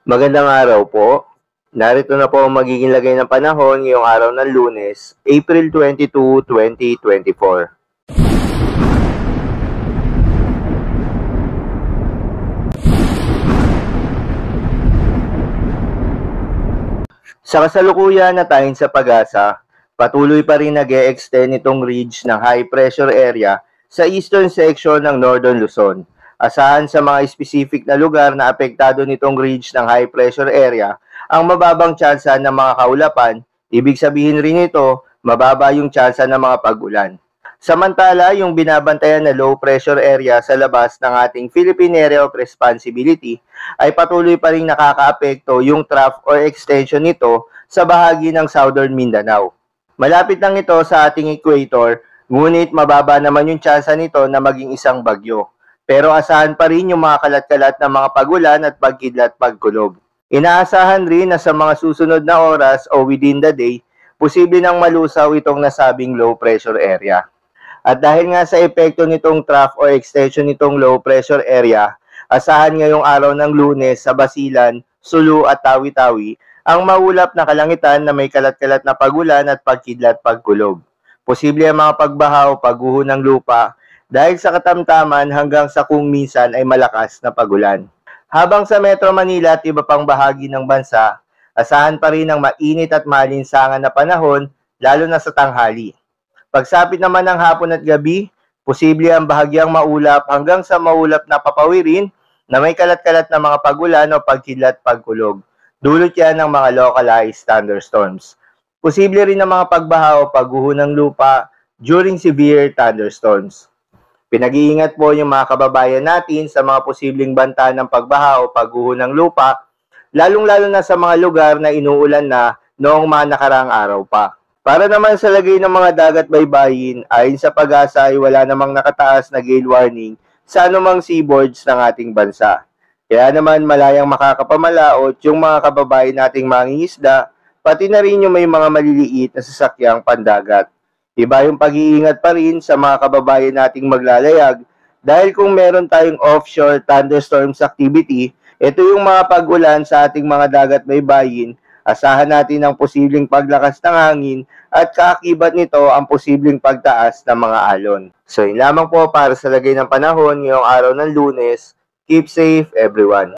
Magandang araw po. Narito na po ang magiging lagay ng panahon ngayong araw ng Lunes, April 22, 2024. Sa kasalukuyan na tayo sa pag-asa, patuloy pa rin nag-e-extend itong ridge ng high pressure area sa eastern section ng Northern Luzon. Asahan sa mga specific na lugar na apektado nitong ridge ng high pressure area ang mababang tsansa ng mga kaulapan, ibig sabihin rin ito, mababa yung tsansa ng mga pag-ulan. Samantala, yung binabantayan na low pressure area sa labas ng ating Philippine Area of Responsibility ay patuloy pa rin nakakaapekto yung trough or extension nito sa bahagi ng Southern Mindanao. Malapit lang ito sa ating equator, ngunit mababa naman yung tsansa nito na maging isang bagyo. Pero asahan pa rin yung mga kalat-kalat na mga pagulan at pagkidlat pagkulog. Inaasahan rin na sa mga susunod na oras o within the day, posible nang malusaw itong nasabing low pressure area. At dahil nga sa epekto nitong trough or extension nitong low pressure area, asahan ngayong araw ng Lunes sa Basilan, Sulu at Tawi-Tawi ang maulap na kalangitan na may kalat-kalat na pagulan at pagkidlat pagkulog. Posible ang mga pagbaha o pagguho ng lupa dahil sa katamtaman hanggang sa kung minsan ay malakas na pagulan. Habang sa Metro Manila at iba pang bahagi ng bansa, asahan pa rin ang mainit at malinsangan na panahon lalo na sa tanghali. Pagsapit naman ng hapon at gabi, posible ang bahagyang maulap hanggang sa maulap na papawirin na may kalat-kalat na mga pagulan o pagkidlat pagkulog. Dulot yan ng mga localized thunderstorms. Posible rin ang mga pagbaha o pagguho ng lupa during severe thunderstorms. Pinag-iingat po yung mga kababayan natin sa mga posibleng banta ng pagbaha o pagguho ng lupa, lalong-lalo na sa mga lugar na inuulan na noong mga nakaraang araw pa. Para naman sa lagay ng mga dagat baybayin, ayon sa pag-asa ay wala namang nakataas na gale warning sa anumang seaboards ng ating bansa. Kaya naman malayang makakapamalaot yung mga kababayan nating mangingisda, pati na rin yung may mga maliliit na sasakyang pandagat. Iba yung pag-iingat pa rin sa mga kababayan nating maglalayag dahil kung meron tayong offshore thunderstorms activity, ito yung mga pag-ulan sa ating mga dagat baybayin. Asahan natin ang posibleng paglakas ng hangin at kaakibat nito ang posibleng pagtaas ng mga alon. So yun lamang po para sa lagay ng panahon ngayong araw ng Lunes. Keep safe everyone.